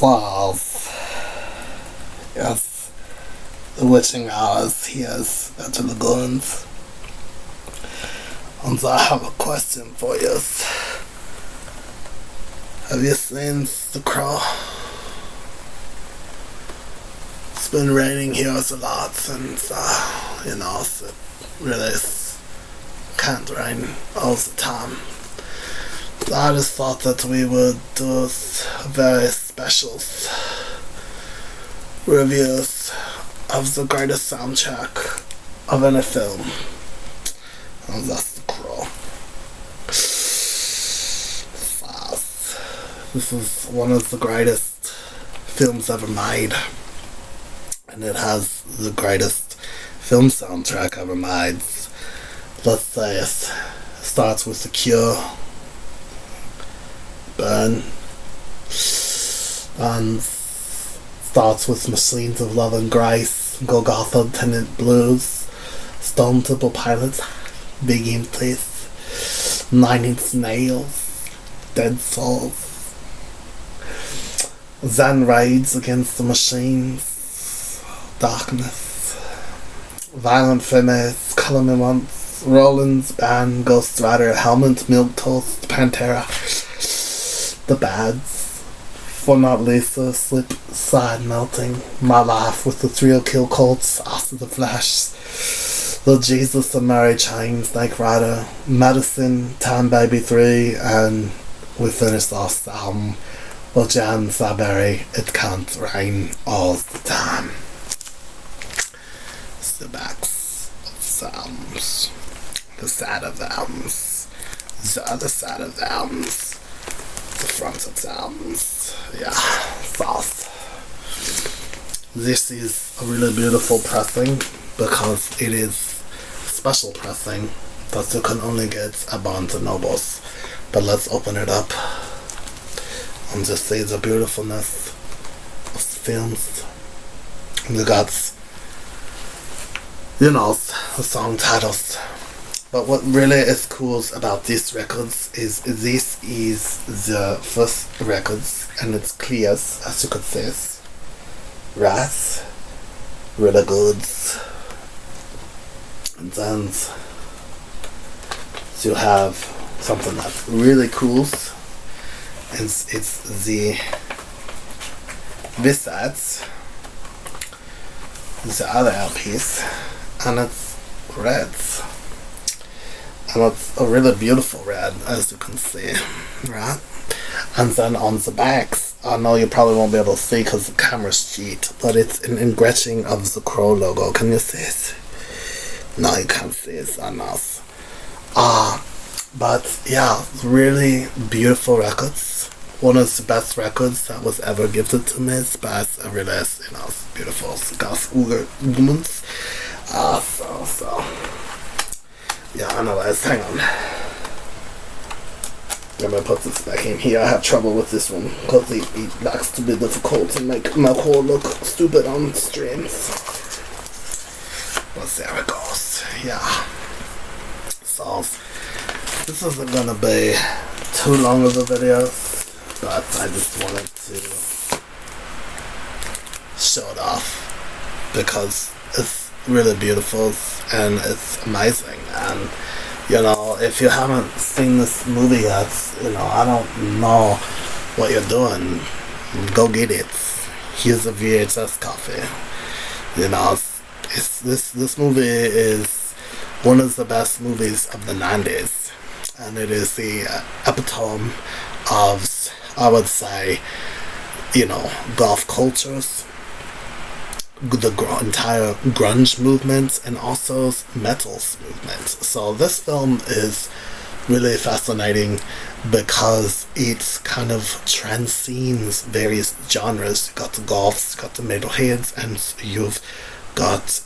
falls. Yes, the witching hours here at the lagoons. And so I have a question for you. Have you seen the crow? It's been raining here a lot since, so it really can't rain all the time. So I just thought that we would do a very special reviews of the greatest soundtrack of any film. And that's The Crow. Fast. This is one of the greatest films ever made. And it has the greatest film soundtrack ever made. Let's say it starts with The Cure, Burn, and starts with Machines of Love and Grace, Golgotha, Tenet Blues, Stone Temple Pilots, Big Empties, Nine Inch Nails, Dead Souls, Zen Raids Against the Machines, Darkness, Violent Femmes, Color Me Once, Roland's Band, Ghost Rider, Helmet, Milquetoast, Pantera, The Bads, For Not Lisa, Slip, Side Melting, My Life with the Thrill Kill Colts, After the Flash, The Jesus and Mary Chain, Snake Rider, Medicine, Time Baby 3, and we finished off the album with Jan Saberi, It Can't Rain All the Time. It's the backs of the albums, the side of the albums, the other side of the albums, the front of the albums. Yeah, fast. This is a really beautiful pressing because it is special pressing that you can only get at Barnes & Nobles. But let's open it up and just see the beautifulness of the films. You got, the song titles. But what really is cool about these records is this is the first records and it's clear as you could see. Right? Really good. And then you have something that's really cool. And it's the B-sides, the other LPs, and it's red. And it's a really beautiful red, as you can see, right? And then on the backs, I know you probably won't be able to see because the camera's cheat, but it's an engraving of the Crow logo. Can you see it? No, you can't see it, I know. But yeah, really beautiful records. One of the best records that was ever gifted to me by a really, beautiful Gas Ugumans. Yeah, anyways, hang on. I'm gonna put this back in here. I have trouble with this one because it likes to be difficult and make Melkor look stupid on streams. But there it goes. Yeah. So, this isn't gonna be too long of a video, but I just wanted to show it off because it's really beautiful and it's amazing. And if you haven't seen this movie yet, I don't know what you're doing. Go get it. Here's a VHS copy. This movie is one of the best movies of the 90s, and it is the epitome of, I would say, golf cultures, the entire grunge movement, and also metal's movement. So this film is really fascinating because it kind of transcends various genres. You got the golfs, you got the metalheads, and you've got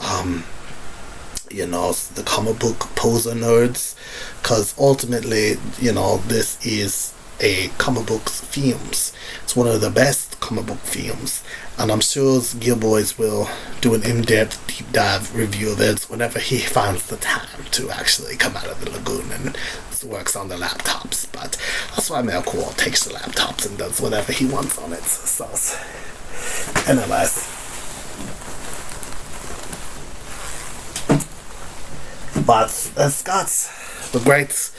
the comic book poser nerds, because ultimately this is a comic book films. It's one of the best comic book films, and I'm sure Gill-Boys will do an in-depth deep dive review of it whenever he finds the time to actually come out of the lagoon and works on the laptops. But that's why Melkor takes the laptops and does whatever he wants on it. So, anyways. But it's got the great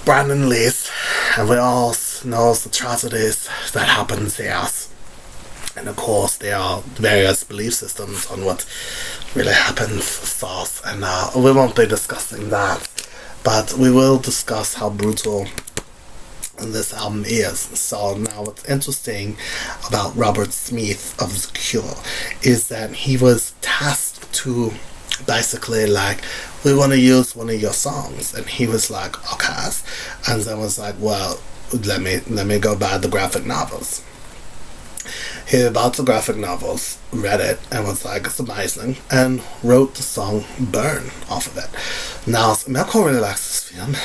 Brandon Lee's, and we all know the tragedies that happens there. And of course, there are various belief systems on what really happens, and we won't be discussing that, but we will discuss how brutal this album is. So now what's interesting about Robert Smith of The Cure is that he was tasked to basically like, we want to use one of your songs, and he was like, okay, and then was like, well, let me go buy the graphic novels. He bought the graphic novels, read it, and was like, it's amazing, and wrote the song Burn off of it. Now, Melkor really likes this film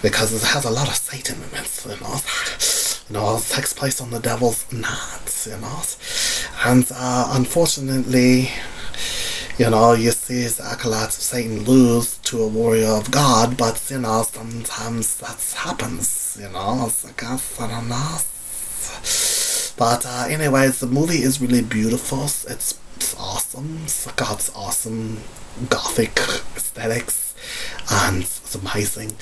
because it has a lot of Satan in it, it takes place on the devil's night, and unfortunately, you see the acolytes of Satan lose to a warrior of God, but, sometimes that happens, I guess, I don't know. But anyways, the movie is really beautiful. It's awesome. It's got awesome gothic aesthetics, and it's amazing.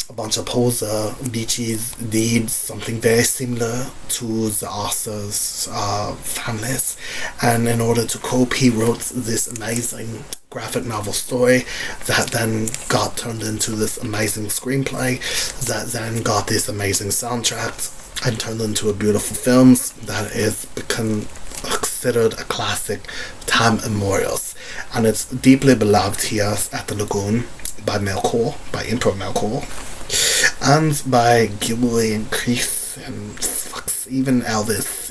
A bunch of poser beaches did something very similar to the Arthur's families, and in order to cope, he wrote this amazing graphic novel story that then got turned into this amazing screenplay that then got this amazing soundtrack and turned into a beautiful film that is become considered a classic time immemorials, and it's deeply beloved here at the lagoon by Emperor Melkor, and by Gill-Boy and Chris, and even Elvis,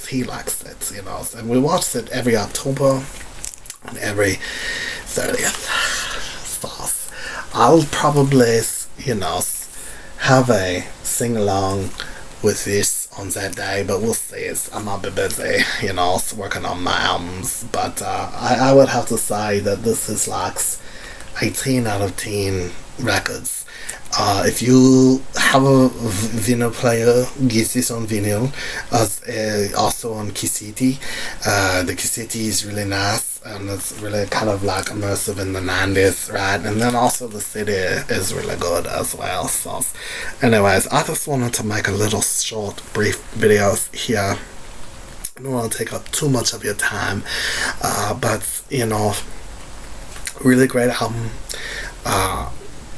he likes it, and we watch it every October and every 30th. So I'll probably, have a sing-along with this on that day, but we'll see. I might be busy, working on my albums, but I would have to say that this is like 18 out of 10 records. If you have a vinyl player, get this on vinyl, also on cassette. The cassette is really nice, and it's really kind of like immersive in the 90s, right? And then also the CD is really good as well. So anyways, I just wanted to make a little short, brief video here. I don't want to take up too much of your time, but really great album.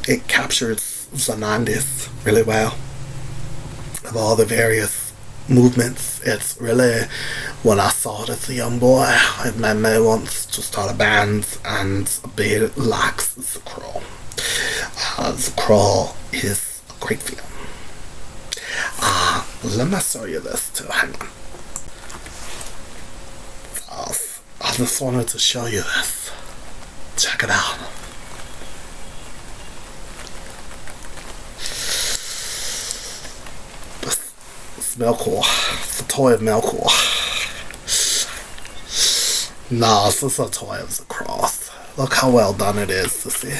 It captures the 90s really well, of all the various movements. It's really, when I saw it as a young boy, it made me want to start a band and be like The Crow. The Crow is a great film. Let me show you this too, hang on. I just wanted to show you this. Check it out. Melkor, the toy of Melkor. No, this is a toy of the cross. Look how well done it is to see.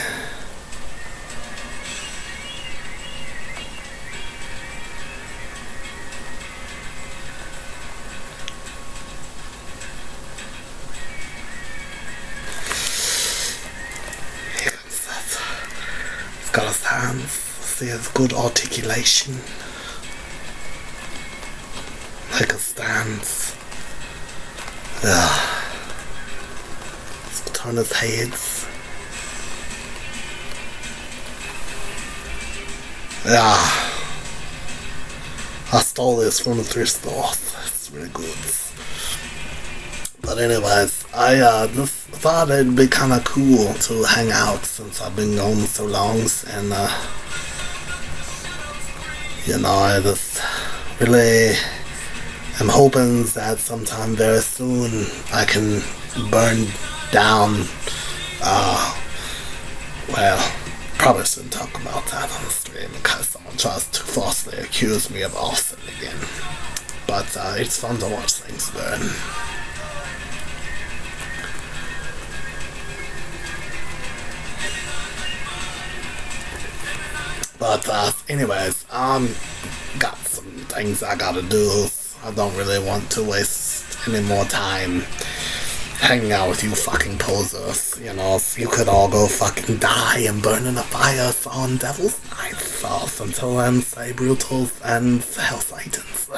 Here comes that. He's got his hands. See his good articulation. Like a stance. Let's turn his heads. I stole this from the thrift store. It's really good. But anyways, I just thought it'd be kind of cool to hang out since I've been gone so long, and I just really I'm hoping that sometime very soon I can burn down probably shouldn't talk about that on the stream because someone tries to falsely accuse me of arson again. But it's fun to watch things burn. But anyways, got some things I gotta do. I don't really want to waste any more time hanging out with you fucking posers. You know, you could all go fucking die and burn in a fire on Devil's Night Sauce. Until then, say Brutals and Hell Titans.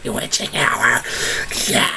Bewitching Hour. Yeah.